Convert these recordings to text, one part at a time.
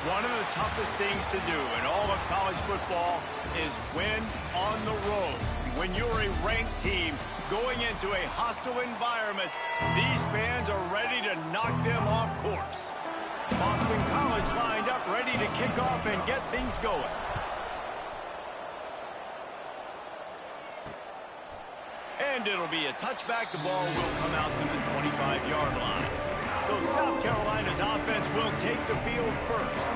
One of the toughest things to do in all of college football is win on the road. When you're a ranked team going into a hostile environment, these fans are ready to knock them off course. Boston College lined up ready to kick off and get things going. And it'll be a touchback. The ball will come out to the 25-yard line. So South Carolina's offense will take the field first.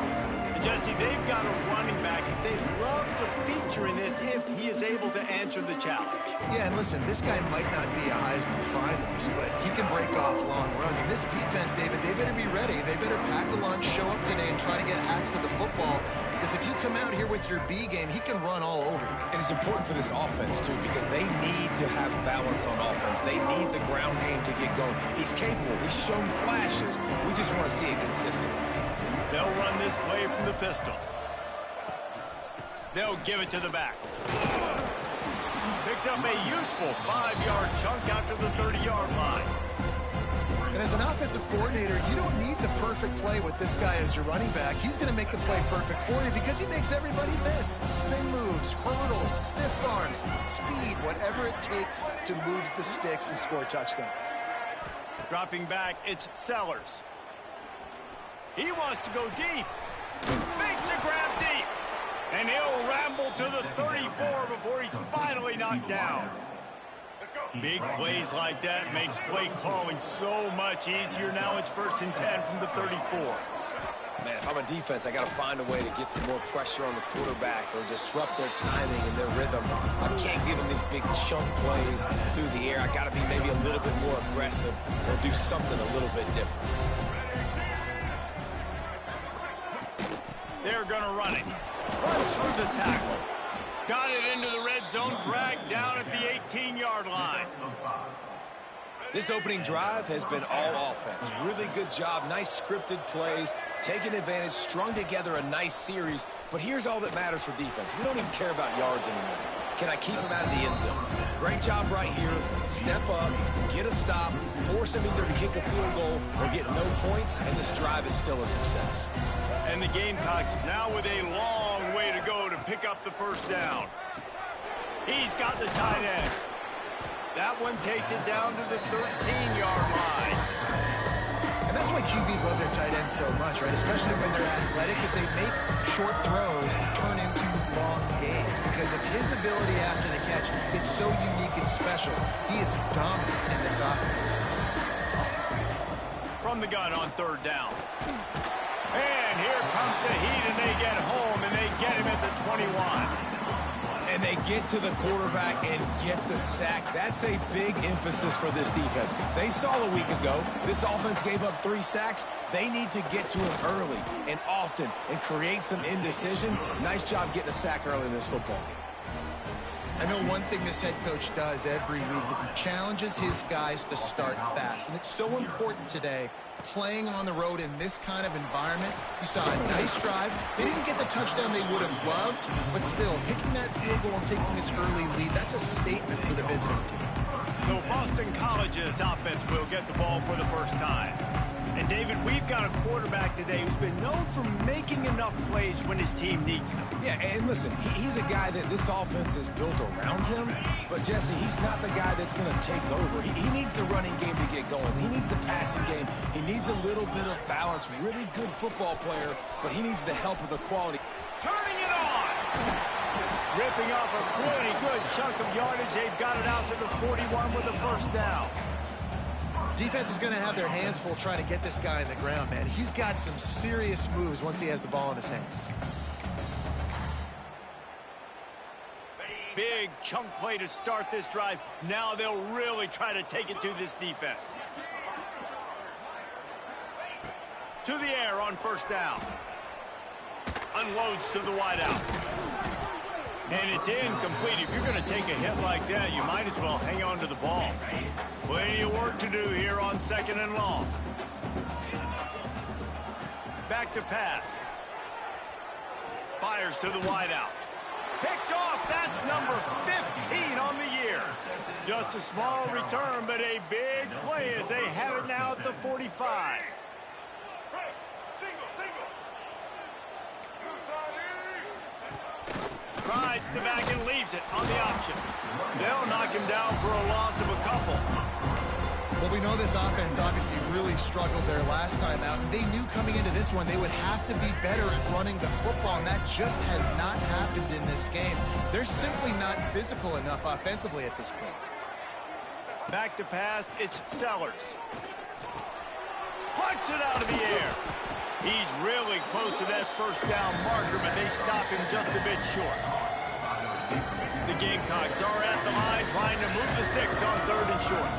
And Jesse, they've got a running back that they'd love to feature in this if he is able to answer the challenge. Yeah, and listen, this guy might not be a Heisman finalist, but he can break off long runs. And this defense, David, they better be ready. They better pack a lunch, show up today, and try to get hats to the football. Because if you come out here with your B game, he can run all over you. And it's important for this offense, too, because they need to have balance on offense. They need the ground game to get going. He's capable. He's shown flashes. We just want to see it consistently. They'll run this play from the pistol. They'll give it to the back. Picks up a useful 5-yard chunk out to the 30-yard line. And as an offensive coordinator, you don't need the perfect play with this guy as your running back. He's going to make the play perfect for you because he makes everybody miss. Spin moves, hurdles, stiff arms, speed, whatever it takes to move the sticks and score touchdowns. Dropping back, it's Sellers. He wants to go deep. Makes the grab deep. And he'll ramble to the 34 before he's finally knocked down. Big plays like that makes play calling so much easier. Now it's 1st and 10 from the 34. Man, if I'm a defense, I got to find a way to get some more pressure on the quarterback or disrupt their timing and their rhythm. I can't give them these big chunk plays through the air. I got to be maybe a little bit more aggressive or do something a little bit different. They're going to run it. Runs through the tackle. Got it into the red zone, dragged down at the 18-yard line. This opening drive has been all offense. Really good job, nice scripted plays, taking advantage, strung together a nice series. But here's all that matters for defense. We don't even care about yards anymore. Can I keep him out of the end zone? Great job right here. Step up, get a stop, force him either to kick a field goal or get no points, and this drive is still a success. And the Gamecocks now with a long way to go to pick up the first down. He's got the tight end. That one takes it down to the 13-yard line. And that's why QBs love their tight ends so much, right? Especially when they're athletic, because they make short throws turn into long gains. Because of his ability after the catch, it's so unique and special. He is dominant in this offense. From the gun on 3rd down. And here comes the heat, and they get home, and they get him at the 21. And they get to the quarterback and get the sack. That's a big emphasis for this defense. They saw a week ago, this offense gave up 3 sacks. They need to get to him early and often and create some indecision. Nice job getting a sack early in this football game. I know one thing this head coach does every week is he challenges his guys to start fast. And it's so important today, playing on the road in this kind of environment. You saw a nice drive. They didn't get the touchdown they would have loved, but still, kicking that field goal and taking this early lead, that's a statement for the visiting team. So Boston College's offense will get the ball for the first time. And, David, we've got a quarterback today who's been known for making enough plays when his team needs them. Yeah, and listen, he's a guy that this offense is built around him. But, Jesse, he's not the guy that's going to take over. He needs the running game to get going. He needs the passing game. He needs a little bit of balance. Really good football player, but he needs the help of the quality. Turning it on! Ripping off a pretty good chunk of yardage. They've got it out to the 41 with the first down. Defense is going to have their hands full trying to get this guy in the ground, man. He's got some serious moves once he has the ball in his hands. Big chunk play to start this drive. Now they'll really try to take it to this defense. To the air on 1st down. Unloads to the wideout. And it's incomplete. If you're going to take a hit like that, you might as well hang on to the ball. Plenty of work to do here on 2nd and long. Back to pass. Fires to the wideout. Picked off. That's number 15 on the year. Just a small return, but a big play as they have it now at the 45. fights the back and leaves it on the option. They'll knock him down for a loss of a couple. Well, we know this offense obviously really struggled there last time out. They knew coming into this one they would have to be better at running the football, and that just has not happened in this game. They're simply not physical enough offensively at this point. Back to pass, it's Sellers. Punts it out of the air. He's really close to that first down marker, but they stop him just a bit short. The Gamecocks are at the line trying to move the sticks on 3rd and short.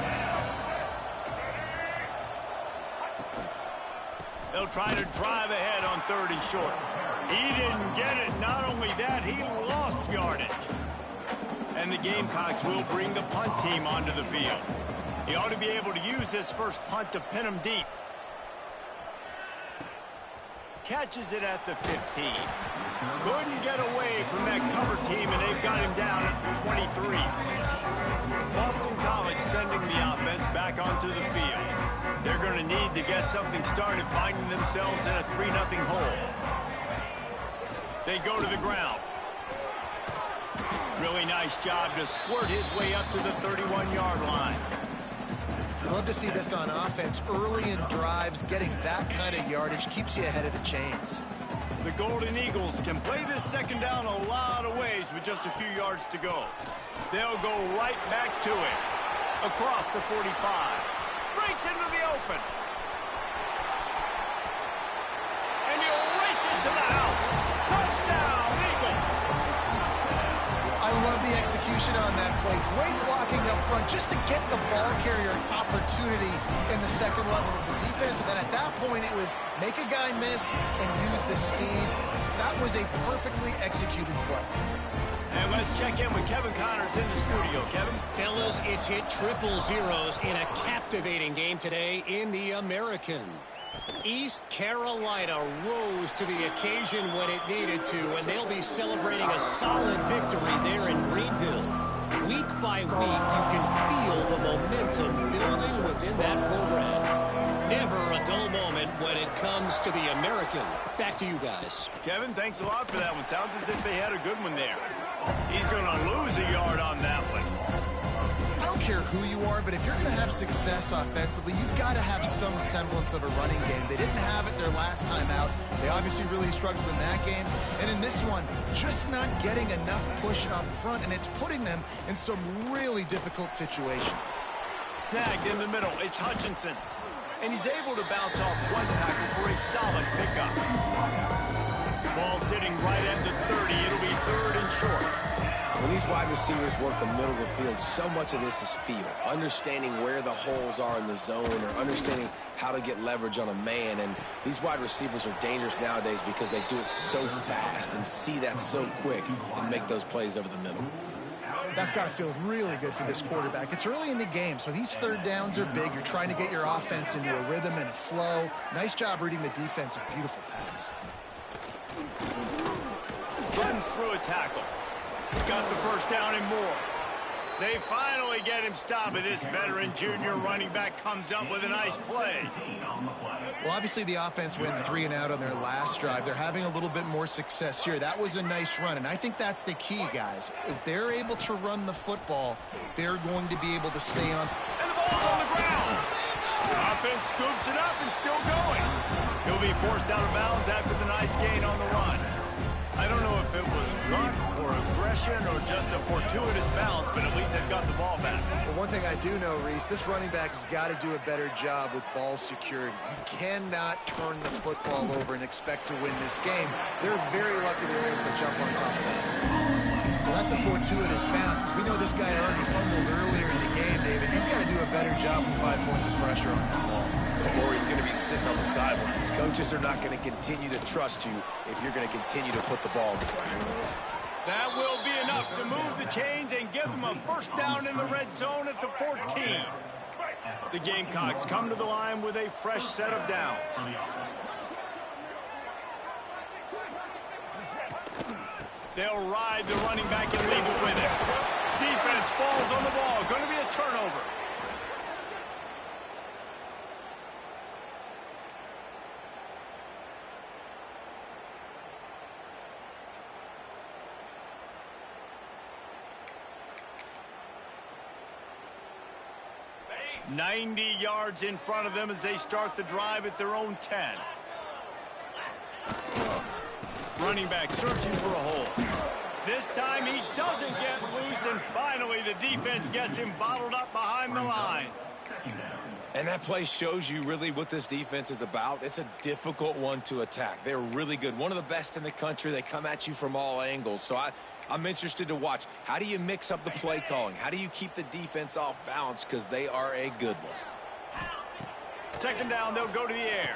They'll try to drive ahead on 3rd and short. He didn't get it. Not only that, he lost yardage. And the Gamecocks will bring the punt team onto the field. He ought to be able to use this first punt to pin him deep. Catches it at the 15. Couldn't get away from that cover team, and they've got him down at the 23. Boston College sending the offense back onto the field. They're going to need to get something started, finding themselves in a 3-0 hole. They go to the ground. Really nice job to squirt his way up to the 31-yard line. You love to see this on offense. Early in drives, getting that kind of yardage keeps you ahead of the chains. The Golden Eagles can play this second down a lot of ways with just a few yards to go. They'll go right back to it. Across the 45. Breaks into the open. And he'll race it to the house. Touchdown, Eagles. I love the execution on that play. Great blocking up front just to get the ball carrier an opportunity in the second level of the defense. And then at that point, it was make a guy miss and use the speed. That was a perfectly executed play. And let's check in with Kevin Connors in the studio. Kevin? Fellas, it's hit triple zeros in a captivating game today in the American. East Carolina rose to the occasion when it needed to, and they'll be celebrating a solid victory there in Greenville. Week by week, you can feel the momentum building within that program. Never a dull moment when it comes to the American. Back to you guys. Kevin, thanks a lot for that one. Sounds as if they had a good one there. He's going to lose a yard on that one. I don't care who you are, but if you're going to have success offensively, you've got to have some semblance of a running game. They didn't have it their last time out. They obviously really struggled in that game. And in this one, just not getting enough push up front, and it's putting them in some really difficult situations. Snagged in the middle. It's Hutchinson. And he's able to bounce off one tackle for a solid pickup. Ball sitting right at the 30. It'll be 3rd and short. When these wide receivers work the middle of the field, so much of this is feel. Understanding where the holes are in the zone or understanding how to get leverage on a man. And these wide receivers are dangerous nowadays because they do it so fast and see that so quick and make those plays over the middle. That's got to feel really good for this quarterback. It's early in the game, so these third downs are big. You're trying to get your offense into a rhythm and a flow. Nice job reading the defense. A beautiful pass. Runs through a tackle. Got the first down and more. They finally get him stopped, but this veteran junior running back comes up with a nice play. Well, obviously the offense went 3 and out on their last drive. They're having a little bit more success here. That was a nice run, and I think that's the key, guys. If they're able to run the football, they're going to be able to stay on. And the ball's on the ground. Offense scoops it up and still going. He'll be forced out of bounds after the nice gain on the run. I don't know if it was luck or aggression or just a fortuitous bounce, but at least they've got the ball back. Well, one thing I do know, Reese, this running back has got to do a better job with ball security. You cannot turn the football over and expect to win this game. They're very lucky they were able to jump on top of that. Well, that's a fortuitous bounce because we know this guy already fumbled earlier in the game, David. He's got to do a better job with 5 points of pressure on that ball. Or he's going to be sitting on the sidelines. Coaches are not going to continue to trust you if you're going to continue to put the ball on the ground. That will be enough to move the chains and give them a first down in the red zone at the 14. The Gamecocks come to the line with a fresh set of downs. They'll ride the running back and leave it with him. Defense falls on the ball. Going to be a turnover. 90 yards in front of them as they start the drive at their own 10. Running back searching for a hole. This time he doesn't get loose, and finally the defense gets him bottled up behind the line. And that play shows you really what this defense is about. It's a difficult one to attack. They're really good. One of the best in the country. They come at you from all angles. So I'm interested to watch. How do you mix up the play calling? How do you keep the defense off balance? Because they are a good one. Second down, they'll go to the air.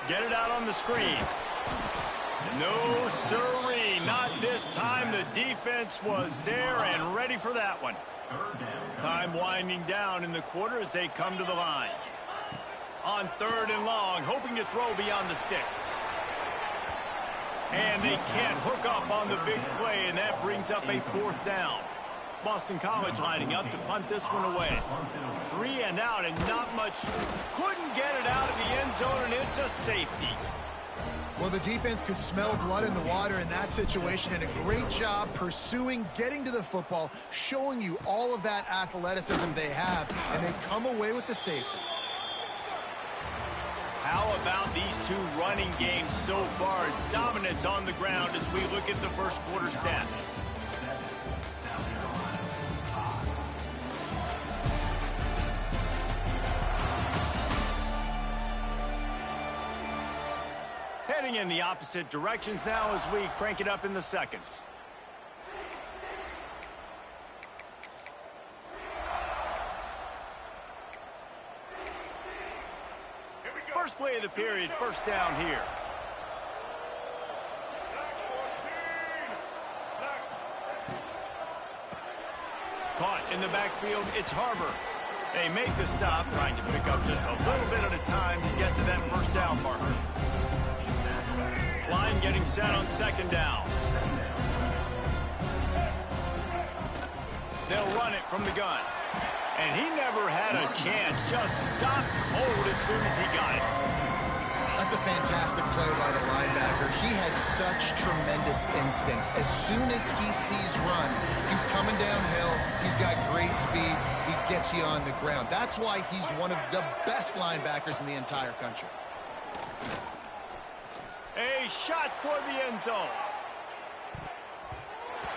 Get it out on the screen. No siree, not this time. The defense was there and ready for that one. Time winding down in the quarter as they come to the line. On 3rd and long, hoping to throw beyond the sticks. And they can't hook up on the big play, and that brings up a 4th down. Boston College lining up to punt this one away. 3 and out, and not much. Couldn't get it out of the end zone, and it's a safety. Well, the defense could smell blood in the water in that situation, and a great job pursuing, getting to the football, showing you all of that athleticism they have, and they come away with the safety. How about these two running games so far? Dominance on the ground as we look at the first quarter stats. Heading in the opposite directions now as we crank it up in the second. First play of the period, first down here. Caught in the backfield, it's Harbor. They make the stop, trying to pick up just a little bit at a time to get to that first down marker. Line getting set on second down. They'll run it from the gun. And he never had a chance. Just stopped cold as soon as he got it. That's a fantastic play by the linebacker. He has such tremendous instincts. As soon as he sees run, he's coming downhill. He's got great speed. He gets you on the ground. That's why he's one of the best linebackers in the entire country. A shot toward the end zone.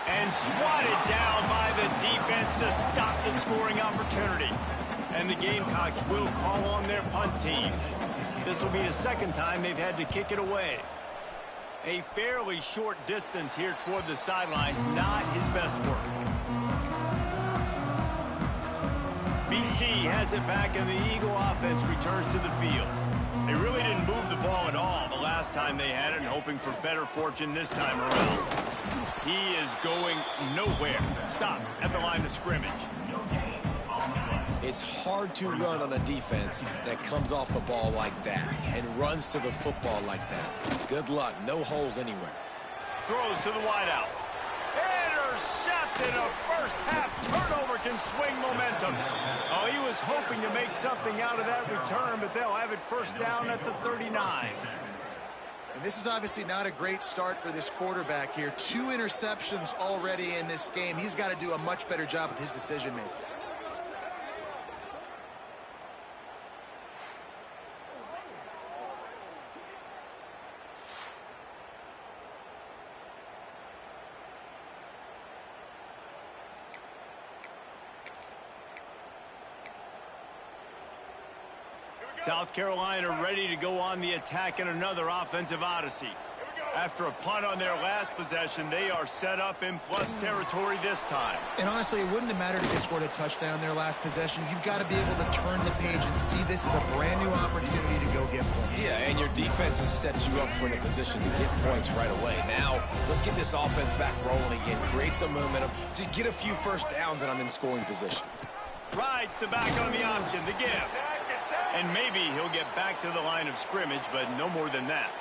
And swatted down by the defense to stop the scoring opportunity. And the Gamecocks will call on their punt team. This will be the second time they've had to kick it away. A fairly short distance here toward the sidelines, not his best work. BC has it back, and the Eagle offense returns to the field. They really didn't move the ball at all the last time they had it, and hoping for better fortune this time around. He is going nowhere. Stop at the line of scrimmage. It's hard to run on a defense that comes off the ball like that and runs to the football like that. Good luck. No holes anywhere. Throws to the wideout. Intercepted. A first half turnover can swing momentum. Oh, he was hoping to make something out of that return, but they'll have it first down at the 39. And this is obviously not a great start for this quarterback here. 2 interceptions already in this game. He's got to do a much better job with his decision-making. South Carolina ready to go on the attack in another offensive odyssey. After a punt on their last possession, they are set up in plus territory this time. And honestly, it wouldn't have mattered if they scored a touchdown their last possession. You've got to be able to turn the page and see this as a brand new opportunity to go get points. Yeah, and your defense has set you up for a position to get points right away. Now, let's get this offense back rolling again, create some momentum, just get a few first downs, and I'm in scoring position. Rides the back on the option, the give. And maybe he'll get back to the line of scrimmage, but no more than that.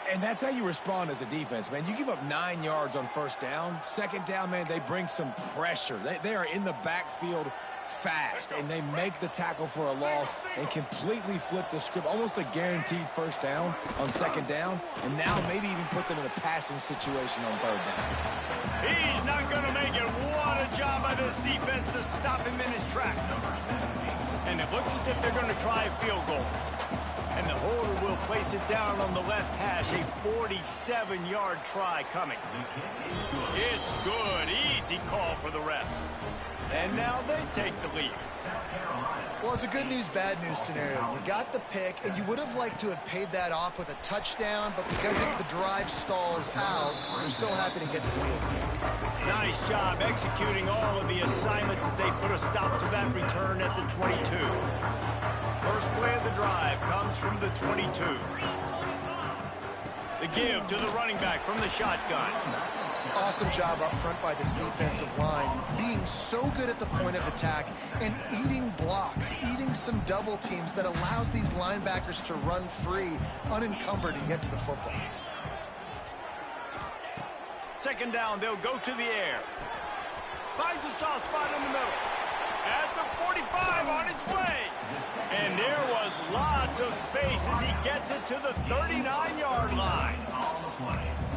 And that's how you respond as a defense, man. You give up 9 yards on first down. Second down, man, they bring some pressure. They are in the backfield fast, and they make the tackle for a loss and completely flip the script. Almost a guaranteed first down on second down, and now maybe even put them in a passing situation on third down. He's not going to make it. What a job by this defense to stop him in his tracks. And it looks as if they're going to try a field goal. And the holder will place it down on the left hash. A 47-yard try coming. It's good. Easy call for the refs. And now they take the lead. Well, it's a good news, bad news scenario. You got the pick, and you would have liked to have paid that off with a touchdown, but because the drive stalls out, you're still happy to get the field. Nice job executing all of the assignments as they put a stop to that return at the 22. First play of the drive comes from the 22. The give to the running back from the shotgun. Awesome job up front by this defensive line, being so good at the point of attack and eating blocks, eating some double teams that allows these linebackers to run free, unencumbered, and get to the football. Second down, they'll go to the air. Finds a soft spot in the middle. At the 45 on his way. And there was lots of space as he gets it to the 39-yard line.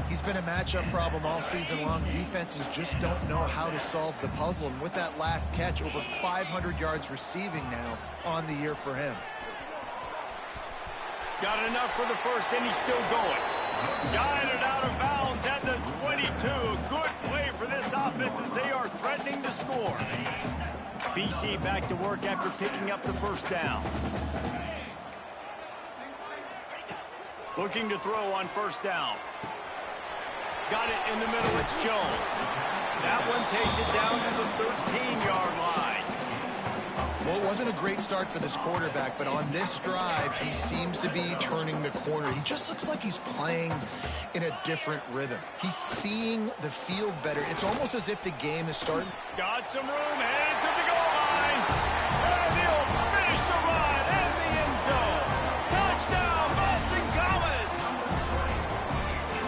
He's been a matchup problem all season long. Defenses just don't know how to solve the puzzle. And with that last catch, over 500 yards receiving now on the year for him. Got enough for the first, and he's still going. Guided out of bounds at the 22. A good play for this offense as they are threatening to score. BC back to work after picking up the first down. Looking to throw on first down. Got it in the middle, it's Jones. That one takes it down to the 13-yard line. Well, it wasn't a great start for this quarterback, but on this drive, he seems to be turning the corner. He just looks like he's playing in a different rhythm. He's seeing the field better. It's almost as if the game is starting. Got some room, headed to the goal line. And he'll finish the run in the end zone. Touchdown, Boston College!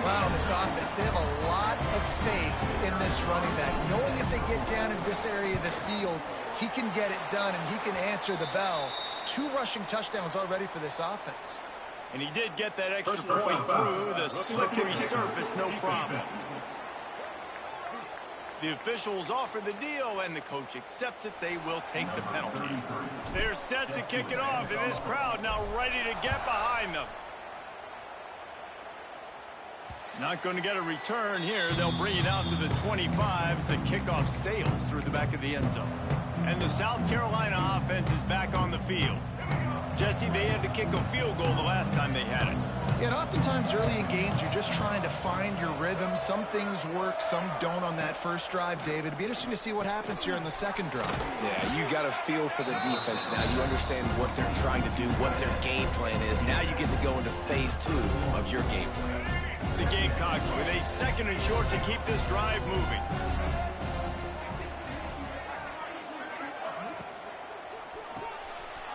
Wow, this offense, they have a lot of faith in this running back, knowing if they get down in this area of the field, he can get it done and he can answer the bell. 2 rushing touchdowns already for this offense. And he did get that extra point through the slippery surface, no problem. The officials offer the deal, and the coach accepts it. They will take the penalty. They're set to kick it off, and this crowd now ready to get behind them. Not going to get a return here. They'll bring it out to the 25 as the kickoff sails through the back of the end zone. And the South Carolina offense is back on the field. Jesse, they had to kick a field goal the last time they had it. Yeah, and oftentimes early in games, you're just trying to find your rhythm. Some things work, some don't on that first drive, David. It'd be interesting to see what happens here in the second drive. Yeah, you got a feel for the defense now. You understand what they're trying to do, what their game plan is. Now you get to go into phase 2 of your game plan. The Gamecocks with a second and short to keep this drive moving.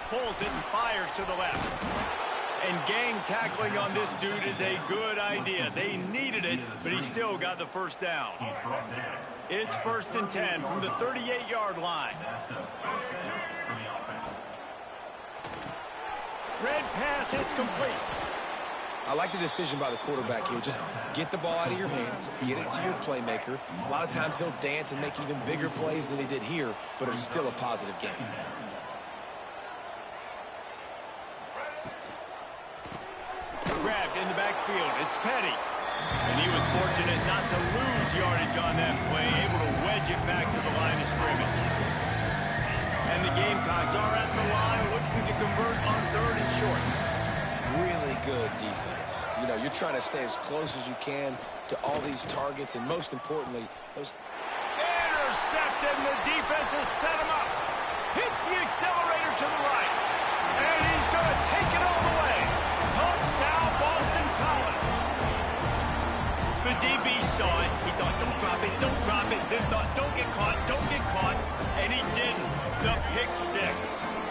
Pulls it and fires to the left. And gang tackling on this dude is a good idea. They needed it, but he still got the first down. It's 1st and 10 from the 38-yard line. Red pass hits complete. I like the decision by the quarterback here. Just get the ball out of your hands, get it to your playmaker. A lot of times he'll dance and make even bigger plays than he did here, but it was still a positive game. Grabbed in the backfield. It's Petty. And he was fortunate not to lose yardage on that play, able to wedge it back to the line of scrimmage. And the Gamecocks are at the line looking to convert on 3rd and short. Really good defense. You know, you're trying to stay as close as you can to all these targets, and most importantly, those... Intercepted, and the defense has set him up. Hits the accelerator to the right. And he's going to take it all the way. Touchdown, Boston College. The DB saw it. He thought, don't drop it, don't drop it. Then thought, don't get caught, don't get caught. And he didn't. The pick 6.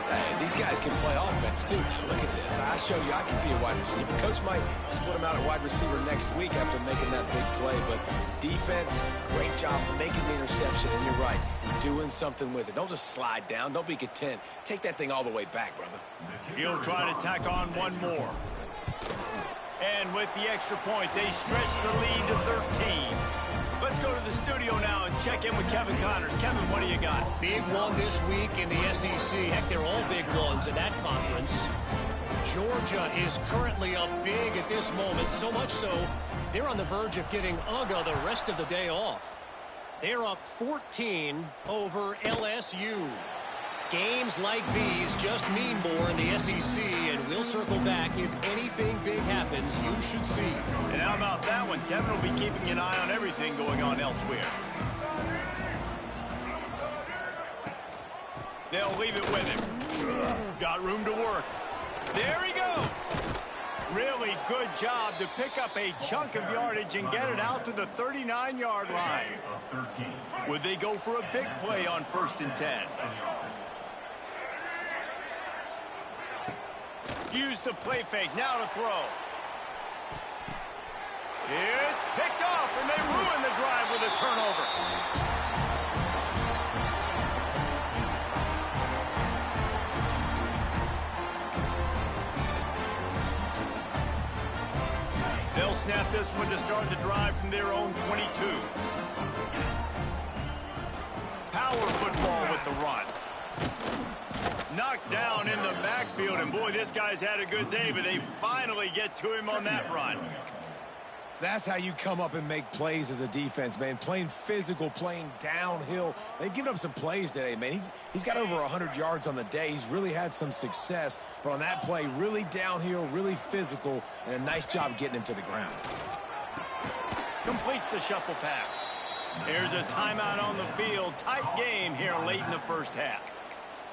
Hey, these guys can play offense, too. Now, look at this. I show you I can be a wide receiver. Coach might split him out at wide receiver next week after making that big play. But defense, great job making the interception. And you're right, doing something with it. Don't just slide down. Don't be content. Take that thing all the way back, brother. He'll try to tack on one more. And with the extra point, they stretch the lead to 13. Let's go to the studio now and check in with Kevin Connors. Kevin, what do you got? Big one this week in the SEC. Heck, they're all big ones in that conference. Georgia is currently up big at this moment, so much so they're on the verge of giving UGA the rest of the day off. They're up 14 over LSU. Games like these just mean more in the SEC, and we'll circle back. If anything big happens, you should see. And how about that one? Kevin will be keeping an eye on everything going on elsewhere. They'll leave it with him. Got room to work. There he goes. Really good job to pick up a chunk of yardage and get it out to the 39-yard line. Would they go for a big play on 1st and 10? Use the play fake, now to throw. It's picked off, and they ruin the drive with a turnover. They'll snap this one to start the drive from their own 22. Power football with the run. Knocked down in the backfield, and boy, this guy's had a good day, but they finally get to him on that run. That's how you come up and make plays as a defense, man. Playing physical, playing downhill. They've given up some plays today, man. He's got over 100 yards on the day. He's really had some success, but on that play, really downhill, really physical, and a nice job getting him to the ground. Completes the shuffle pass. There's a timeout on the field. Tight game here late in the first half.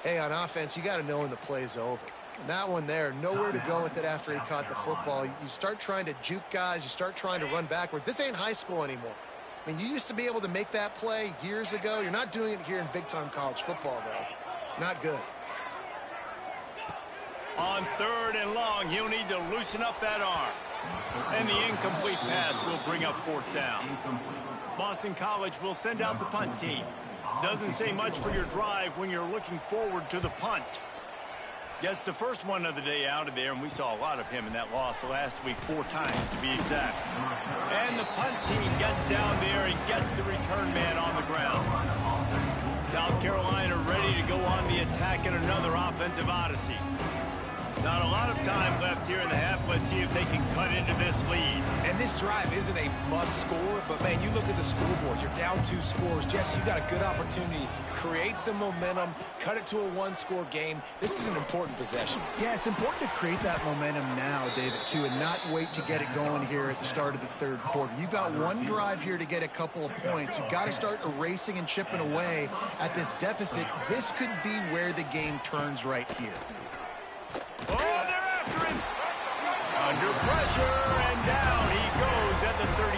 Hey, on offense, you got to know when the play's over. And that one there, nowhere to go with it after he caught the football. You start trying to juke guys. You start trying to run backward. This ain't high school anymore. I mean, you used to be able to make that play years ago. You're not doing it here in big-time college football, though. Not good. On 3rd and long, he'll need to loosen up that arm. And the incomplete pass will bring up 4th down. Boston College will send out the punt team. Doesn't say much for your drive when you're looking forward to the punt. Gets the first one of the day out of there, and we saw a lot of him in that loss last week, 4 times to be exact. And the punt team gets down there and gets the return man on the ground. South Carolina ready to go on the attack in another offensive odyssey. Not a lot of time left here in the half. Let's see if they can cut into this lead. And this drive isn't a must score, but, man, you look at the scoreboard. You're down 2 scores. Jesse, you got a good opportunity. Create some momentum. Cut it to a 1-score game. This is an important possession. Yeah, it's important to create that momentum now, David, too, and not wait to get it going here at the start of the 3rd quarter. You've got one drive here to get a couple of points. You've got to start erasing and chipping away at this deficit. This could be where the game turns right here. Oh, they're after him. Under pressure, and down he goes at the 33.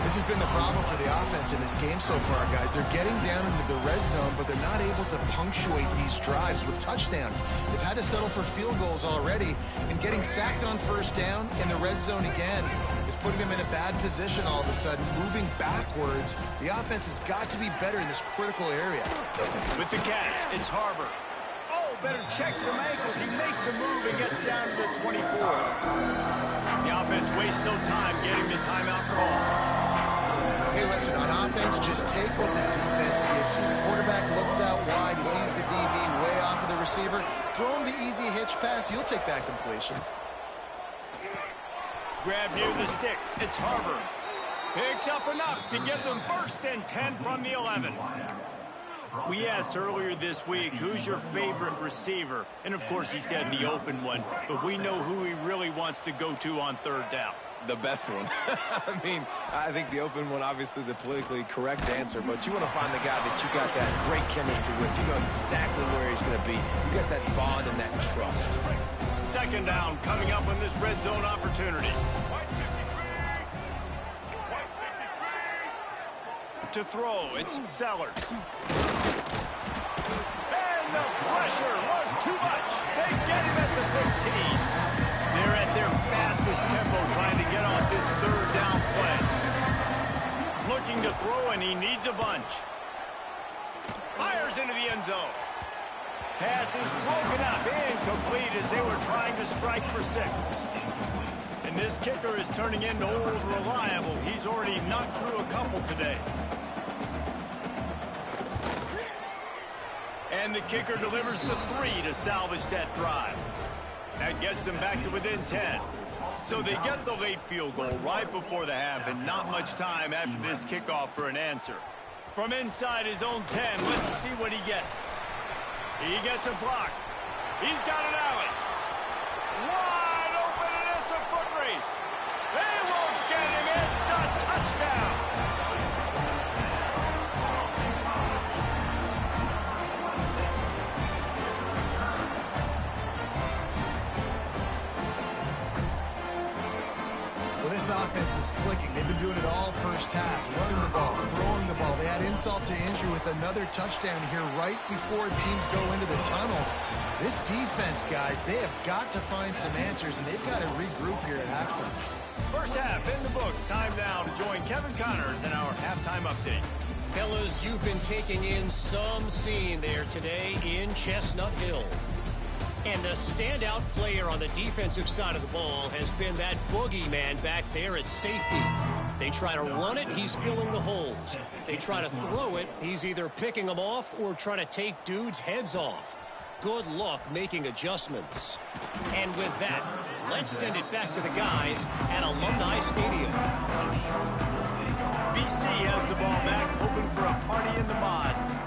This has been the problem for the offense in this game so far, guys. They're getting down into the red zone, but they're not able to punctuate these drives with touchdowns. They've had to settle for field goals already, and getting sacked on 1st down in the red zone again is putting them in a bad position all of a sudden, moving backwards. The offense has got to be better in this critical area. With the catch, it's Harbor. Better check some ankles. He makes a move and gets down to the 24. The offense wastes no time getting the timeout call. Hey, listen, on offense, just take what the defense gives you. The quarterback looks out wide. He sees the DB way off of the receiver. Throw him the easy hitch pass. You'll take that completion. Grab near the sticks. It's Harbor. Picks up enough to give them 1st and 10 from the 11. We asked earlier this week, who's your favorite receiver? And, of course, he said the open one. But we know who he really wants to go to on 3rd down. The best one. I mean, I think the open one, obviously the politically correct answer, but you want to find the guy that you got that great chemistry with. You know exactly where he's going to be. You got that bond and that trust. 2nd down coming up on this red zone opportunity. To throw, it's Sellers. And the pressure was too much. They get him at the 15. They're at their fastest tempo trying to get on this 3rd down play. Looking to throw, and he needs a bunch. Fires into the end zone. Pass is broken up, incomplete as they were trying to strike for 6. And this kicker is turning into old reliable. He's already knocked through a couple today. And the kicker delivers the 3 to salvage that drive. That gets them back to within 10. So they get the late field goal right before the half, and not much time after this kickoff for an answer. From inside his own 10, let's see what he gets. He gets a block. He's got an alley. Wide open, and it's a foot race. They won't get him. It's a touchdown. This offense is clicking. They've been doing it all first half, running the ball, throwing the ball. They add insult to injury with another touchdown here right before teams go into the tunnel. This defense, guys, they have got to find some answers, and they've got to regroup here at halftime. First half in the books. Time now to join Kevin Connors in our halftime update. Fellas, you've been taking in some scene there today in Chestnut Hill. And the standout player on the defensive side of the ball has been that boogeyman back there at safety. They try to run it, he's filling the holes. They try to throw it, he's either picking them off or trying to take dudes' heads off. Good luck making adjustments. And with that, let's send it back to the guys at Alumni Stadium. BC has the ball back, hoping for a party in the mods.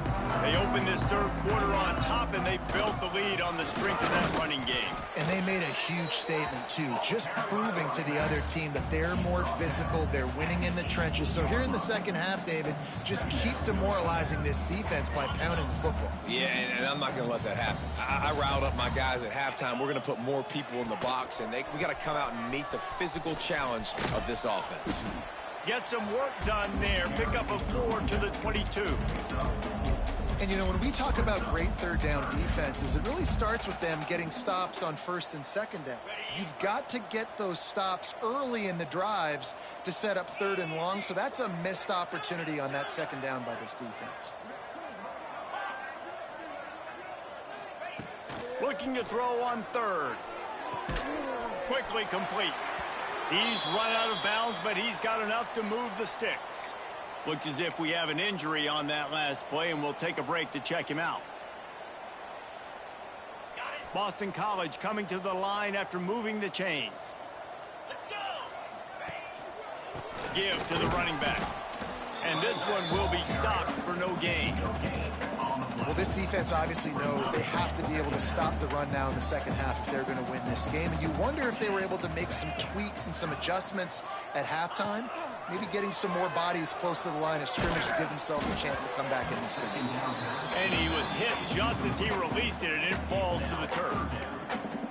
They opened this third quarter on top, and they built the lead on the strength of that running game. And they made a huge statement, too, just proving to the other team that they're more physical, they're winning in the trenches. So here in the second half, David, just keep demoralizing this defense by pounding the football. Yeah, and I'm not going to let that happen. I riled up my guys at halftime. We're going to put more people in the box, and we got to come out and meet the physical challenge of this offense. Get some work done there. Pick up a 4 to the 22. And, you know, when we talk about great third down defenses, it really starts with them getting stops on first and second down. You've got to get those stops early in the drives to set up third and long, so that's a missed opportunity on that second down by this defense. Looking to throw on third. Quickly complete. He's run out of bounds, but he's got enough to move the sticks. Looks as if we have an injury on that last play, and we'll take a break to check him out. Boston College coming to the line after moving the chains. Let's go! Give to the running back. And this one will be stopped for no gain. Well, this defense obviously knows they have to be able to stop the run now in the second half if they're going to win this game. And you wonder if they were able to make some tweaks and some adjustments at halftime, maybe getting some more bodies close to the line of scrimmage to give themselves a chance to come back in this game. And he was hit just as he released it, and it falls to the turf.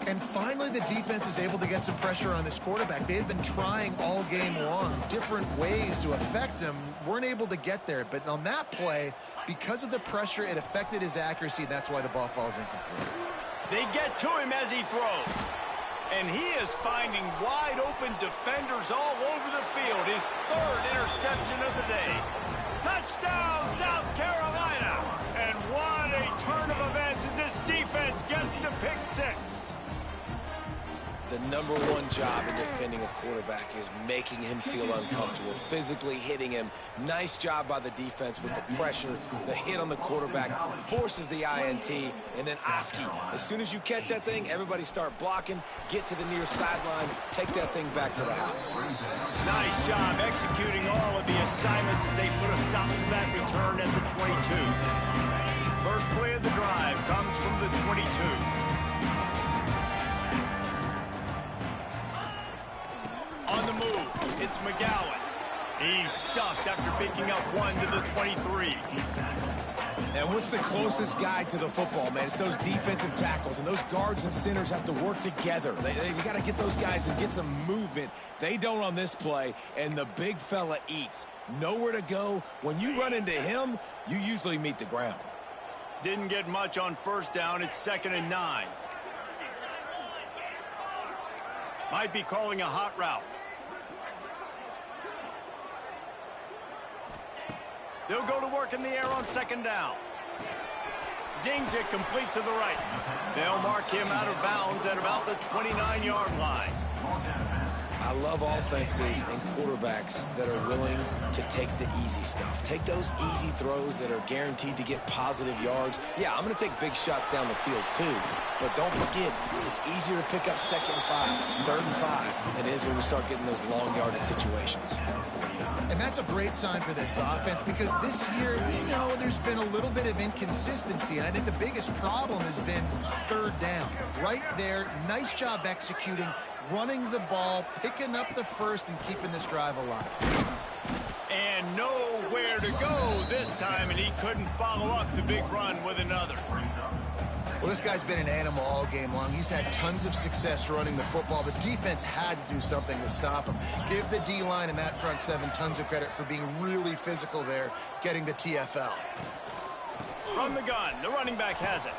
And finally, the defense is able to get some pressure on this quarterback. They had been trying all game long, different ways to affect him, weren't able to get there. But on that play, because of the pressure, it affected his accuracy, and that's why the ball falls incomplete. They get to him as he throws. And he is finding wide open defenders all over the field. His third interception of the day. Touchdown, South Carolina! And what a turn of events as this defense gets to pick 6. The number one job in defending a quarterback is making him feel uncomfortable, physically hitting him. Nice job by the defense with the pressure. The hit on the quarterback forces the INT. And then Oski, as soon as you catch that thing, everybody start blocking, get to the near sideline, take that thing back to the house. Nice job executing all of the assignments as they put a stop to that return at the 22. First play of the drive comes from the 22. On the move, it's McGowan. He's stuffed after picking up 1 to the 23. And what's the closest guy to the football, man? It's those defensive tackles, and those guards and centers have to work together. You got to get those guys and get some movement. They don't on this play, and the big fella eats. Nowhere to go. When you run into him, you usually meet the ground. Didn't get much on first down. It's 2nd and 9. Might be calling a hot route. They'll go to work in the air on 2nd down. Zings it complete to the right. They'll mark him out of bounds at about the 29-yard line. I love offenses and quarterbacks that are willing to take the easy stuff. Take those easy throws that are guaranteed to get positive yards. Yeah, I'm going to take big shots down the field too. But don't forget, it's easier to pick up 2nd and 5, 3rd and 5 than it is when we start getting those long yardage situations. And that's a great sign for this offense because this year, we know there's been a little bit of inconsistency. And I think the biggest problem has been 3rd down. Right there, nice job executing, running the ball, picking up the first, and keeping this drive alive. And nowhere to go this time, and he couldn't follow up the big run with another. Well, this guy's been an animal all game long. He's had tons of success running the football. The defense had to do something to stop him. Give the D-line and that front 7 tons of credit for being really physical there, getting the TFL. From the gun, the running back has it.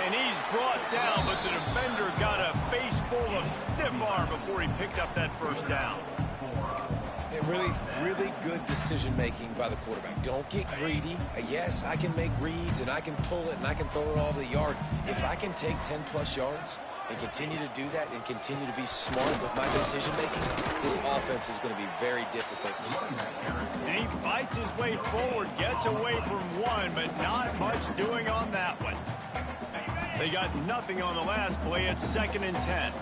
And he's brought down, but the defender got a face full of stiff arm before he picked up that first down. Really, really good decision-making by the quarterback. Don't get greedy. Yes, I can make reads, and I can pull it, and I can throw it all over the yard. If I can take 10-plus yards and continue to do that and continue to be smart with my decision-making, this offense is going to be very difficult to stop. And he fights his way forward, gets away from one, but not much doing on that one. They got nothing on the last play. It's 2nd and 10.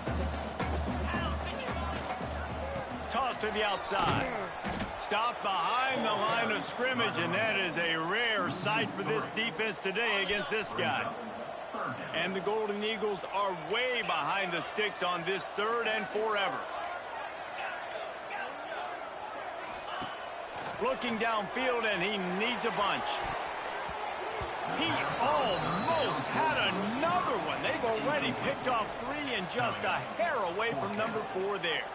Toss to the outside. Stopped behind the line of scrimmage, and that is a rare sight for this defense today against this guy. And the Golden Eagles are way behind the sticks on this 3rd and forever. Looking downfield, and he needs a bunch. He almost had another one. They've already picked off 3 and just a hair away from number 4 there.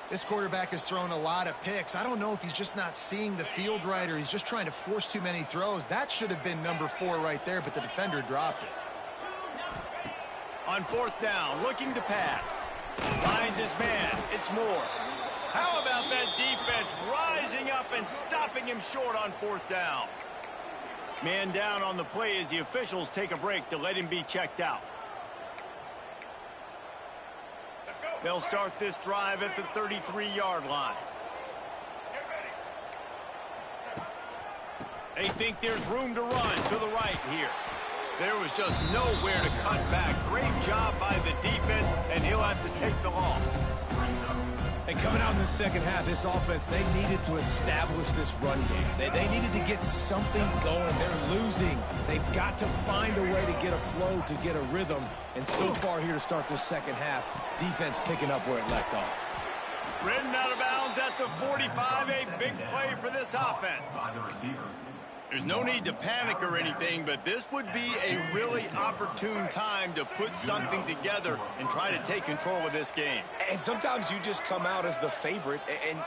This quarterback has thrown a lot of picks. I don't know if he's just not seeing the field right or he's just trying to force too many throws. That should have been number 4 right there, but the defender dropped it. On 4th down, looking to pass. Finds his man. It's Moore. How about that defense rising up and stopping him short on 4th down? Man down on the play as the officials take a break to let him be checked out. They'll start this drive at the 33-yard line. They think there's room to run to the right here. There was just nowhere to cut back. Great job by the defense, and he'll have to take the loss. And coming out in the second half, this offense, they needed to establish this run game. They needed to get something going. They're losing. They've got to find a way to get a flow, to get a rhythm. And so far here to start this second half, defense picking up where it left off. Ridden out of bounds at the 45, a big play for this offense. There's no need to panic or anything, but this would be a really opportune time to put something together and try to take control of this game. And sometimes you just come out as the favorite,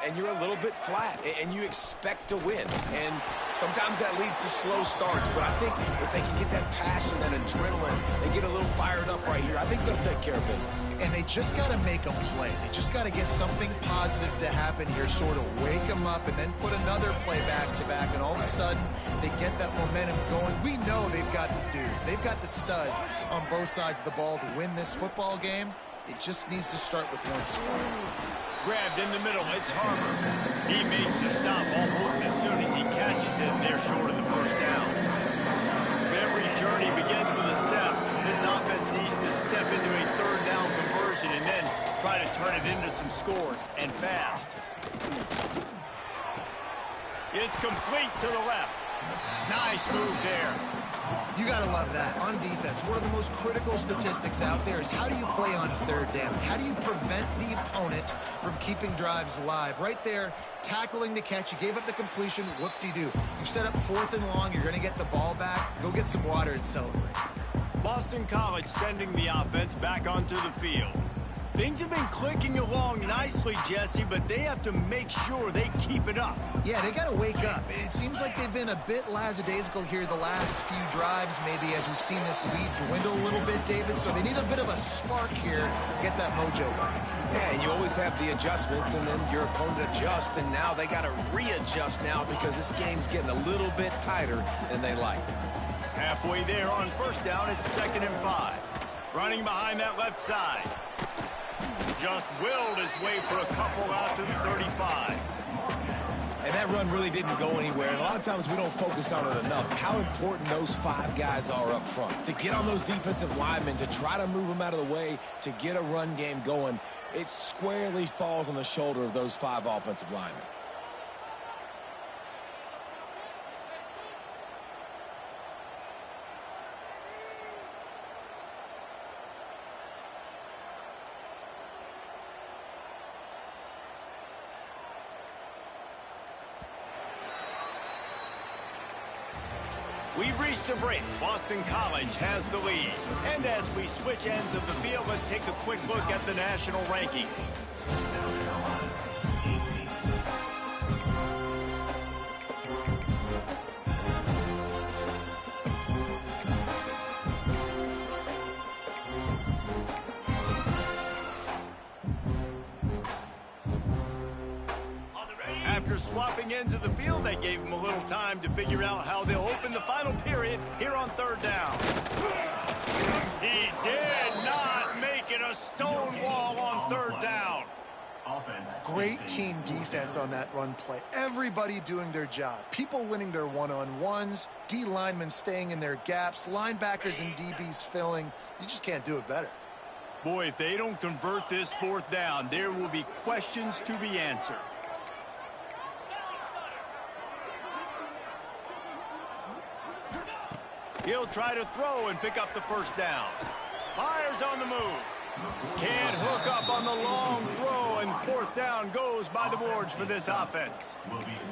and you're a little bit flat, and you expect to win. And sometimes that leads to slow starts, but I think if they can get that passion, that adrenaline, and get a little fired up right here, I think they'll take care of business. And they just got to make a play. They just got to get something positive to happen here, sort of wake them up, and then put another play back-to-back, and all of a sudden, they get that momentum going. We know they've got the dudes. They've got the studs on both sides of the ball to win this football game. It just needs to start with one spark. Grabbed in the middle. It's Harmer. He makes the stop almost as soon as he catches it, and they're short of the first down. If every journey begins with a step, this offense needs to step into a 3rd down conversion and then try to turn it into some scores, and fast. It's complete to the left. Nice move there. You got to love that. On defense, one of the most critical statistics out there is how do you play on 3rd down? How do you prevent the opponent from keeping drives alive? Right there, tackling the catch. You gave up the completion. Whoop-de-doo. You set up 4th and long. You're going to get the ball back. Go get some water and celebrate. Boston College sending the offense back onto the field. Things have been clicking along nicely, Jesse, but they have to make sure they keep it up. Yeah, they got to wake up. It seems like they've been a bit lackadaisical here the last few drives, maybe as we've seen this lead dwindle a little bit, David. So they need a bit of a spark here, get that mojo back. Yeah, and you always have the adjustments, and then your opponent adjusts, and now they got to readjust now because this game's getting a little bit tighter than they like. Halfway there on 1st down, it's 2nd and 5. Running behind that left side. Just willed his way for a couple out to the 35. And that run really didn't go anywhere. And a lot of times we don't focus on it enough. How important those 5 guys are up front. To get on those defensive linemen, to try to move them out of the way, to get a run game going, it squarely falls on the shoulder of those 5 offensive linemen. We've reached a break. Boston College has the lead. And as we switch ends of the field, let's take a quick look at the national rankings. After swapping ends of the field, they gave him a little time to figure out how they'll open the final period here on 3rd down. He did not make it a stone wall on 3rd down. Great team defense on that run play. Everybody doing their job. People winning their one-on-ones, D linemen staying in their gaps, linebackers and DBs filling. You just can't do it better. Boy, if they don't convert this 4th down, there will be questions to be answered. He'll try to throw and pick up the 1st down. Fires on the move. Can't hook up on the long throw, and 4th down goes by the boards for this offense.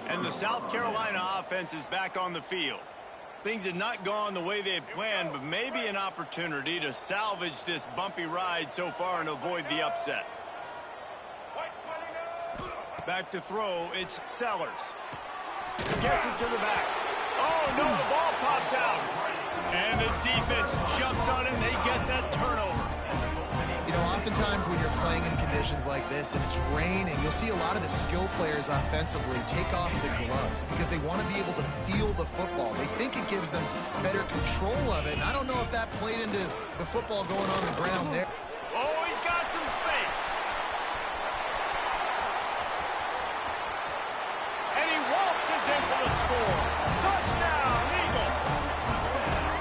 And the South Carolina offense is back on the field. Things have not gone the way they had planned, but maybe an opportunity to salvage this bumpy ride so far and avoid the upset. Back to throw, it's Sellers. Gets it to the back. Oh, no, the ball popped out. And the defense jumps on it, and they get that turnover. You know, oftentimes when you're playing in conditions like this and it's raining, you'll see a lot of the skill players offensively take off the gloves because they want to be able to feel the football. They think it gives them better control of it. And I don't know if that played into the football going on the ground there. Oh, he's got some space. And he waltzes in for the score. Touchdown, Eagles.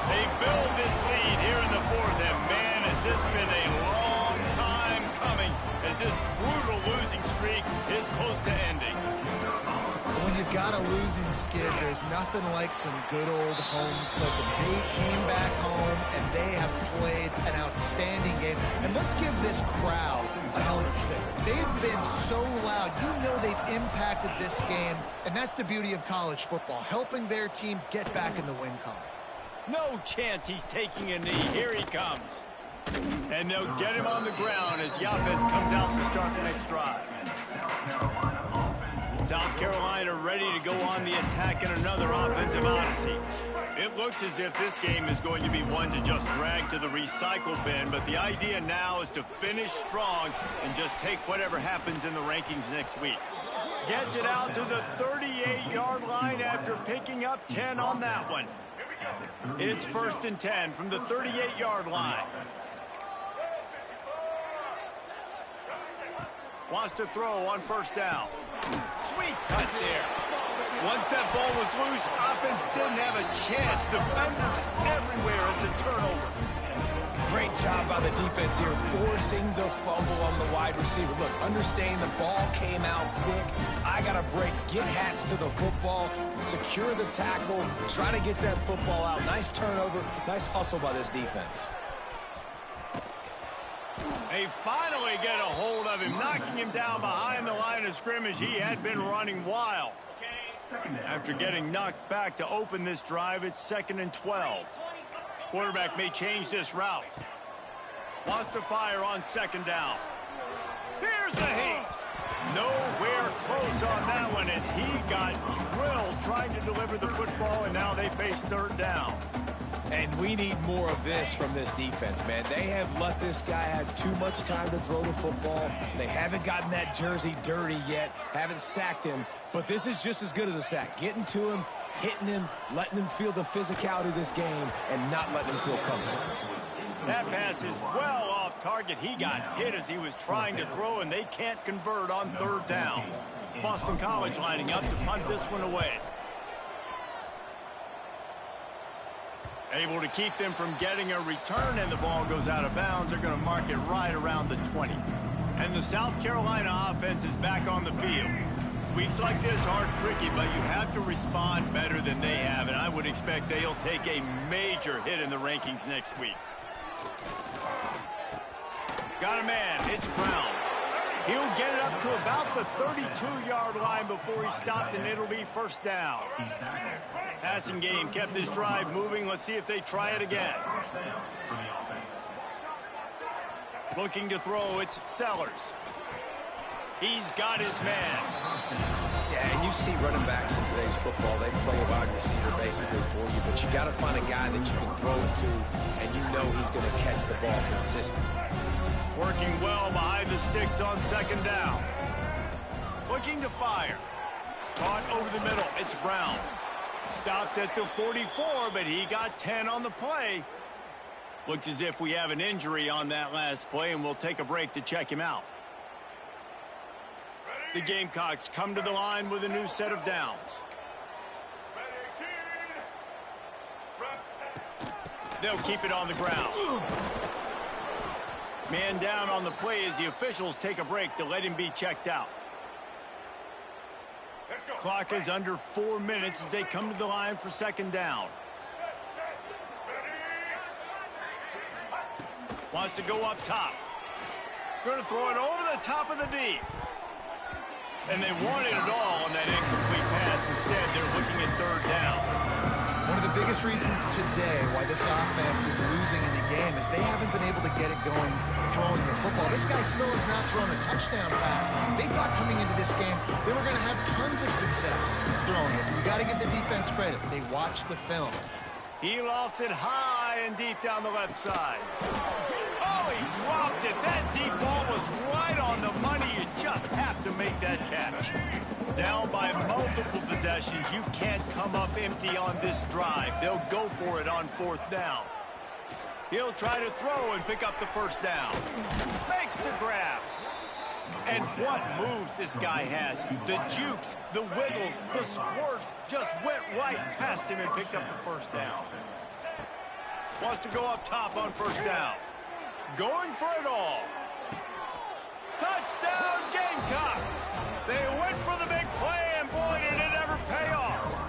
They build this lead here in the 4th, and man, has this been a long time coming as this brutal losing streak is close to ending. When you've got a losing skid, there's nothing like some good old home cooking. They came back home, and they have played an outstanding game. And let's give this crowd a helmet sticker. They've been so loud. You know they've impacted this game, and that's the beauty of college football, helping their team get back in the win column. No chance he's taking a knee. Here he comes. And they'll get him on the ground as the offense comes out to start the next drive. South Carolina ready to go on the attack in another offensive odyssey. It looks as if this game is going to be one to just drag to the recycle bin, but the idea now is to finish strong and just take whatever happens in the rankings next week. Gets it out to the 38-yard line after picking up 10 on that one. It's 1st and 10 from the 38-yard line. Wants to throw on 1st down. Sweet cut there. Once that ball was loose, offense didn't have a chance. Defenders everywhere. It's a turnover. Great job by the defense here, forcing the fumble on the wide receiver. Look, understanding the ball came out quick. I got to break, get hats to the football, secure the tackle, try to get that football out. Nice turnover, nice hustle by this defense. They finally get a hold of him, knocking him down behind the line of scrimmage. He had been running wild. After getting knocked back to open this drive, it's 2nd and 12. Quarterback may change this route. Wants to fire on 2nd down. Here's the heat. Nowhere close on that one as he got drilled trying to deliver the football, and now they face 3rd down. And we need more of this from this defense, man. They have let this guy have too much time to throw the football. They haven't gotten that jersey dirty yet, haven't sacked him. But this is just as good as a sack. Getting to him, hitting him, letting him feel the physicality of this game, and not letting him feel comfortable. That pass is well off target. He got hit as he was trying to throw, and they can't convert on third down. Boston College lining up to punt this one away. Able to keep them from getting a return, and the ball goes out of bounds. They're going to mark it right around the 20. And the South Carolina offense is back on the field. Weeks like this are tricky, but you have to respond better than they have, and I would expect they'll take a major hit in the rankings next week. Got a man. It's Brown. He'll get it up to about the 32-yard line before he stopped, and it'll be first down. Passing game kept this drive moving. Let's see if they try it again. Looking to throw, it's Sellers. He's got his man. Yeah, and you see running backs in today's football, they play a wide receiver basically for you, but you got to find a guy that you can throw it to, and you know he's going to catch the ball consistently. Working well behind the sticks on second down. Looking to fire. Caught over the middle. It's Brown. Stopped at the 44, but he got 10 on the play. Looks as if we have an injury on that last play, and we'll take a break to check him out. The Gamecocks come to the line with a new set of downs. They'll keep it on the ground. Man down on the play as the officials take a break to let him be checked out. Clock is under 4 minutes as they come to the line for second down. Wants to go up top. Going to throw it over the top of the D. And they wanted it all on that incomplete pass. Instead, they're looking at third down. One of the biggest reasons today why this offense is losing in the game is they haven't been able to get it going throwing the football. This guy still has not thrown a touchdown pass. They thought coming into this game they were going to have tons of success throwing it. You got to give the defense credit. They watched the film. He lofted high and deep down the left side. Oh, he dropped it. That deep ball was right on the money. You just have to make that catch. Down by multiple possessions, you can't come up empty on this drive. They'll go for it on fourth down. He'll try to throw and pick up the first down. Makes the grab. And what moves this guy has. The jukes, the wiggles, the squirts just went right past him and picked up the first down. Wants to go up top on first down. Going for it all. Touchdown Gamecocks! They went for the big play, and boy, did it ever pay off.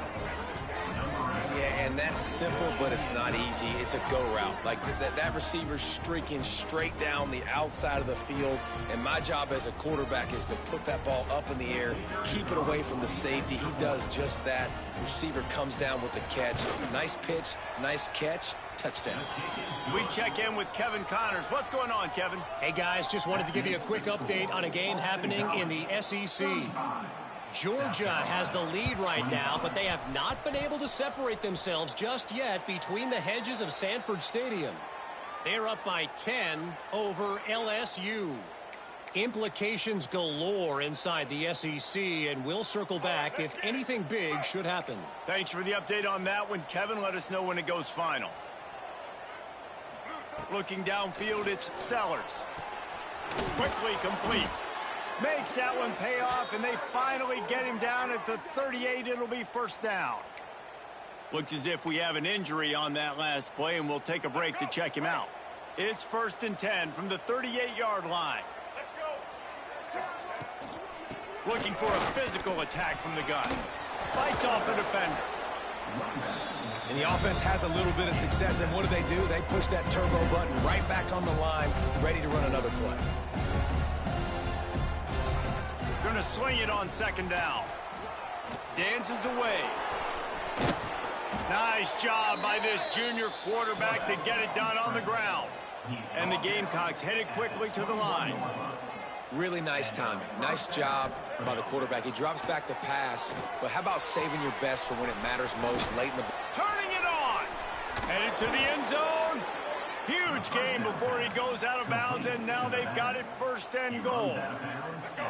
Yeah, and that's simple, but it's not easy. It's a go route. Like that receiver's streaking straight down the outside of the field, and my job as a quarterback is to put that ball up in the air, keep it away from the safety. He does just that. Receiver comes down with the catch. Nice pitch, nice catch, touchdown. We check in with Kevin Connors. What's going on, Kevin? Hey, guys, just wanted to give you a quick update on a game happening in the SEC. Georgia has the lead right now, but they have not been able to separate themselves just yet between the hedges of Sanford Stadium. They're up by 10 over LSU. Implications galore inside the SEC, and we'll circle back if anything big should happen. Thanks for the update on that one, Kevin. Let us know when it goes final. Looking downfield, it's Sellers. Quickly complete. Makes that one pay off, and they finally get him down at the 38. It'll be first down. Looks as if we have an injury on that last play, and we'll take a break to check him out. It's 1st and 10 from the 38-yard line. Looking for a physical attack from the gun. Fights off a defender. And the offense has a little bit of success, and what do? They push that turbo button right back on the line, ready to run another play. Going to swing it on second down. Dances away. Nice job by this junior quarterback to get it done on the ground. And the Gamecocks headed quickly to the line. Really nice timing. Nice job by the quarterback. He drops back to pass, but how about saving your best for when it matters most late in the... Turning it on. Headed to the end zone. Huge huge gain before he goes out of bounds, and now they've got it 1st and goal.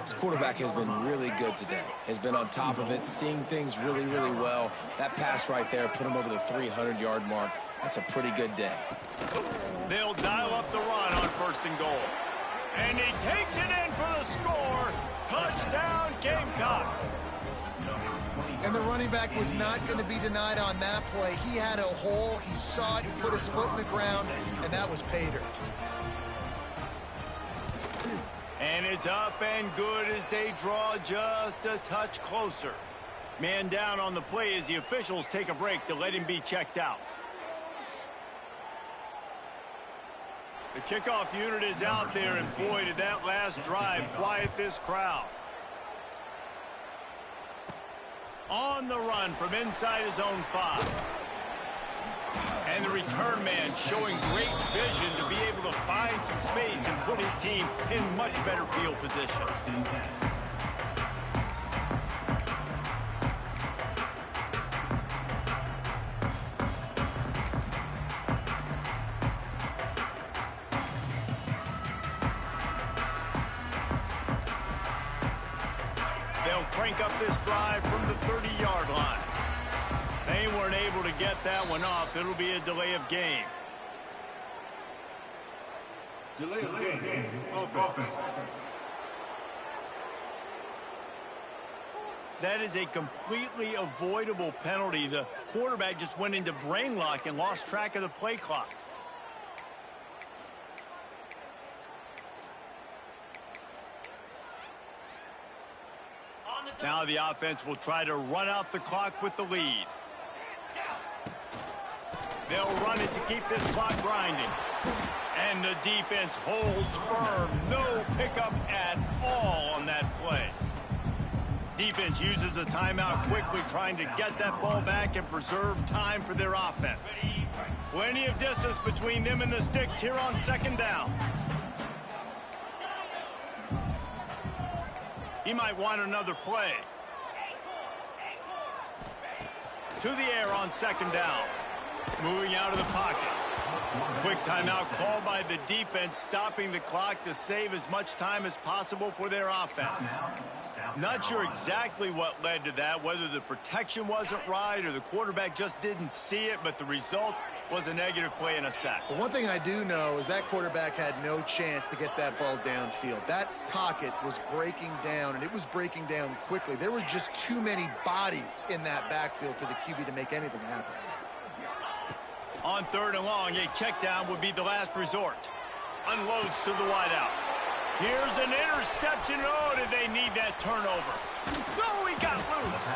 This quarterback has been really good today. Has been on top of it, seeing things really, really well. That pass right there put him over the 300-yard mark. That's a pretty good day. They'll dial up the run on 1st and goal. And he takes it in for the score. Touchdown, Gamecocks. And the running back was not going to be denied on that play. He had a hole. He saw it. He put his foot in the ground, and that was pay dirt. And it's up and good as they draw just a touch closer. Man down on the play as the officials take a break to let him be checked out. The kickoff unit is out there, and boy, did that last drive quiet this crowd. On the run from inside his own 5. And the return man showing great vision to be able to find some space and put his team in much better field position. They'll crank up this drive from the 30-yard line. They weren't able to get that one off. It'll be a delay of game. Delay of game. Offense. That is a completely avoidable penalty. The quarterback just went into brain lock and lost track of the play clock. Now the offense will try to run out the clock with the lead. They'll run it to keep this clock grinding. And the defense holds firm. No pickup at all on that play. Defense uses a timeout quickly, trying to get that ball back and preserve time for their offense. Plenty of distance between them and the sticks here on 2nd down. He might want another play. To the air on 2nd down. Moving out of the pocket. Quick timeout called by the defense, stopping the clock to save as much time as possible for their offense. Not sure exactly what led to that, whether the protection wasn't right or the quarterback just didn't see it, but the result was a negative play and a sack. But one thing I do know is that quarterback had no chance to get that ball downfield. That pocket was breaking down, and it was breaking down quickly. There were just too many bodies in that backfield for the QB to make anything happen. On 3rd and long, a check down would be the last resort. Unloads to the wideout. Here's an interception. Oh, did they need that turnover? No, he got loose.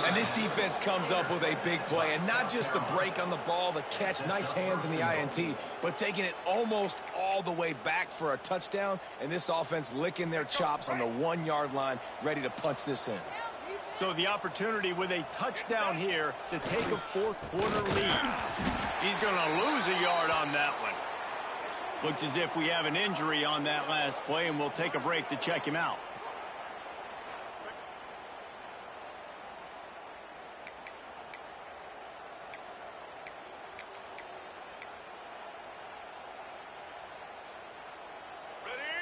And this defense comes up with a big play, and not just the break on the ball, the catch, nice hands in the INT, but taking it almost all the way back for a touchdown, and this offense licking their chops on the 1-yard line, ready to punch this in. So the opportunity with a touchdown here to take a 4th quarter lead. He's going to lose a yard on that one. Looks as if we have an injury on that last play, and we'll take a break to check him out.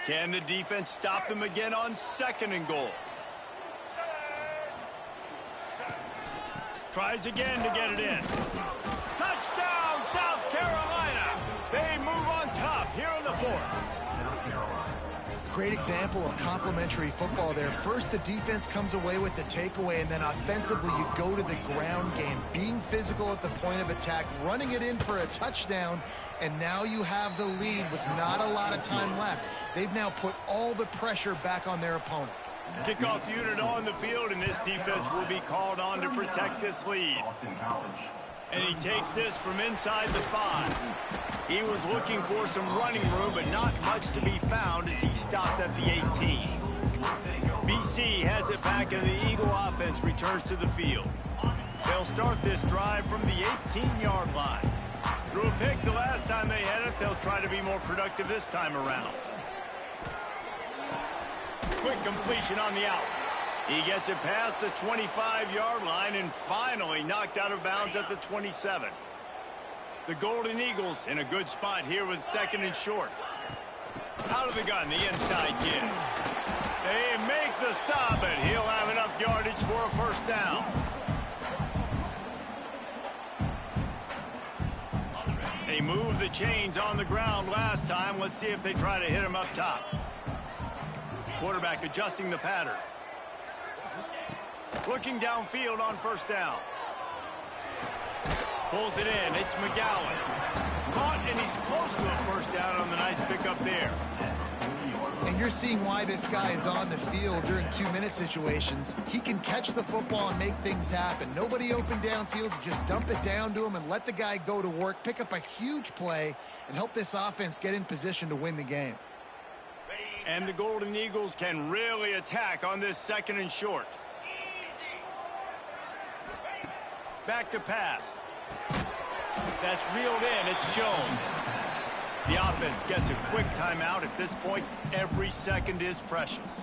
Can the defense stop them again on 2nd and goal? Tries again to get it in. Touchdown, South Carolina. They move on top here in the 4th. Great example of complementary football there. First, the defense comes away with the takeaway, and then offensively, you go to the ground game, being physical at the point of attack, running it in for a touchdown, and now you have the lead with not a lot of time left. They've now put all the pressure back on their opponent. Kickoff unit on the field, and this defense will be called on to protect this lead. And he takes this from inside the 5. He was looking for some running room, but not much to be found as he stopped at the 18. BC has it back, and the Eagle offense returns to the field. They'll start this drive from the 18-yard line. Threw a pick the last time they had it. They'll try to be more productive this time around. Quick completion on the out. He gets it past the 25-yard line and finally knocked out of bounds at the 27. The Golden Eagles in a good spot here with 2nd and short. Out of the gun, the inside give. They make the stop, and he'll have enough yardage for a first down. They moved the chains on the ground last time. Let's see if they try to hit him up top. Quarterback adjusting the pattern. Looking downfield on first down. Pulls it in. It's McGowan. Caught, and he's close to a first down on the nice pickup there. And you're seeing why this guy is on the field during 2-minute situations. He can catch the football and make things happen. Nobody open downfield. You just dump it down to him and let the guy go to work, pick up a huge play, and help this offense get in position to win the game. And the Golden Eagles can really attack on this 2nd and short. Back to pass. That's reeled in. It's Jones. The offense gets a quick timeout. At this point, every second is precious.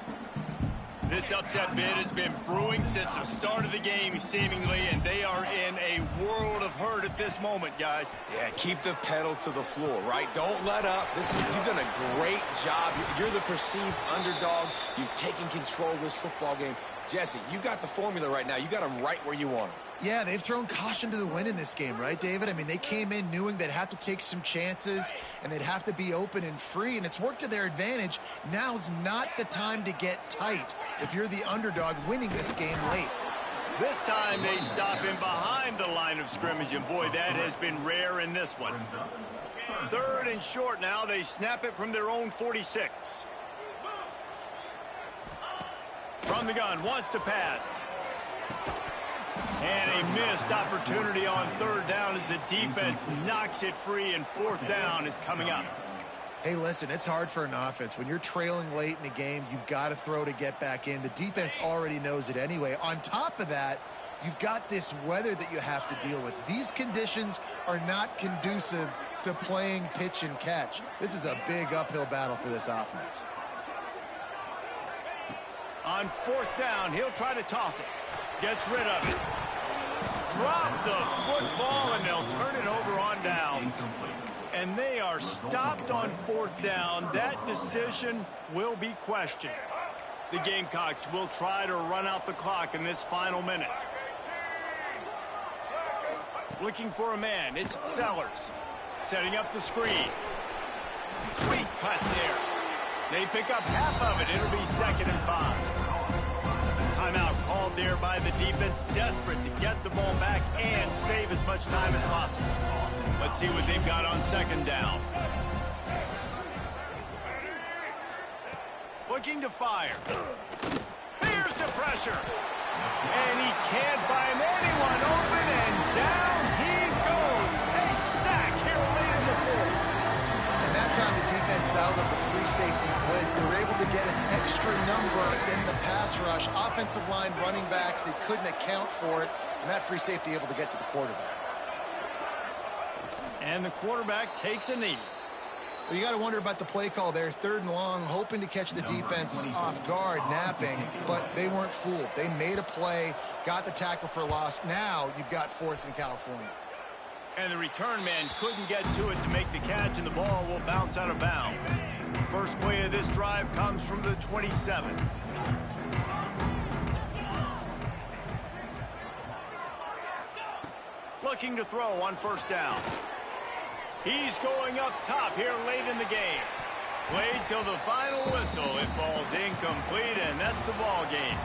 This upset bid has been brewing since the start of the game, seemingly, and they are in a world of hurt at this moment, guys. Yeah, keep the pedal to the floor, right? Don't let up. You've done a great job. You're the perceived underdog. You've taken control of this football game. Jesse, you got the formula right now. You got them right where you want them. Yeah, they've thrown caution to the wind in this game, right, David? I mean, they came in knowing they'd have to take some chances and they'd have to be open and free, and it's worked to their advantage. Now's not the time to get tight if you're the underdog winning this game late. This time they stop him behind the line of scrimmage, and boy, that has been rare in this one. 3rd and short now. They snap it from their own 46. From the gun, wants to pass. And a missed opportunity on 3rd down as the defense knocks it free, and 4th down is coming up. Hey, listen, it's hard for an offense. When you're trailing late in a game, you've got to throw to get back in. The defense already knows it anyway. On top of that, you've got this weather that you have to deal with. These conditions are not conducive to playing pitch and catch. This is a big uphill battle for this offense. On 4th down, he'll try to toss it. Gets rid of it. Drop the football, and they'll turn it over on downs. And they are stopped on 4th down. That decision will be questioned. The Gamecocks will try to run out the clock in this final minute. Looking for a man. It's Sellers. Setting up the screen. Sweet cut there. They pick up half of it. It'll be 2nd and 5. Timeout called there by the defense, desperate to get the ball back and save as much time as possible. Let's see what they've got on 2nd down. Looking to fire. Here's the pressure. And he can't find anyone open, and down he goes. A sack here late in the 4th. And that time the defense dialed up a free safety blitz. They were able to get an extra number in the pass rush. Offensive line, running backs, they couldn't account for it. And that free safety able to get to the quarterback. And the quarterback takes a knee. Well, you got to wonder about the play call there. 3rd and long, hoping to catch the defense off guard, napping, but they weren't fooled. They made a play, got the tackle for loss. Now you've got 4th in California. And the return man couldn't get to it to make the catch, and the ball will bounce out of bounds. First play of this drive comes from the 27. Looking to throw on 1st down. He's going up top here late in the game. Played till the final whistle. It falls incomplete, and that's the ball game.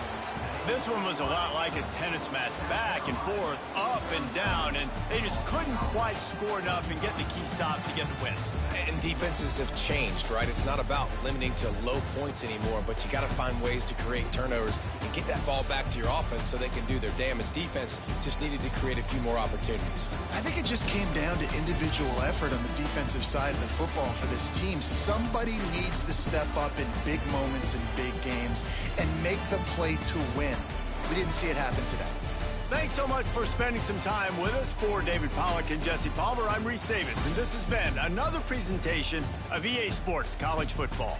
This one was a lot like a tennis match, back and forth, up and down, and they just couldn't quite score enough and get the key stop to get the win. And defenses have changed, right? It's not about limiting to low points anymore, but you got to find ways to create turnovers and get that ball back to your offense so they can do their damage. Defense just needed to create a few more opportunities. I think it just came down to individual effort on the defensive side of the football for this team. Somebody needs to step up in big moments in big games and make the play to win. We didn't see it happen today. Thanks so much for spending some time with us. For David Pollack and Jesse Palmer, I'm Reese Davis, and this has been another presentation of EA Sports College Football.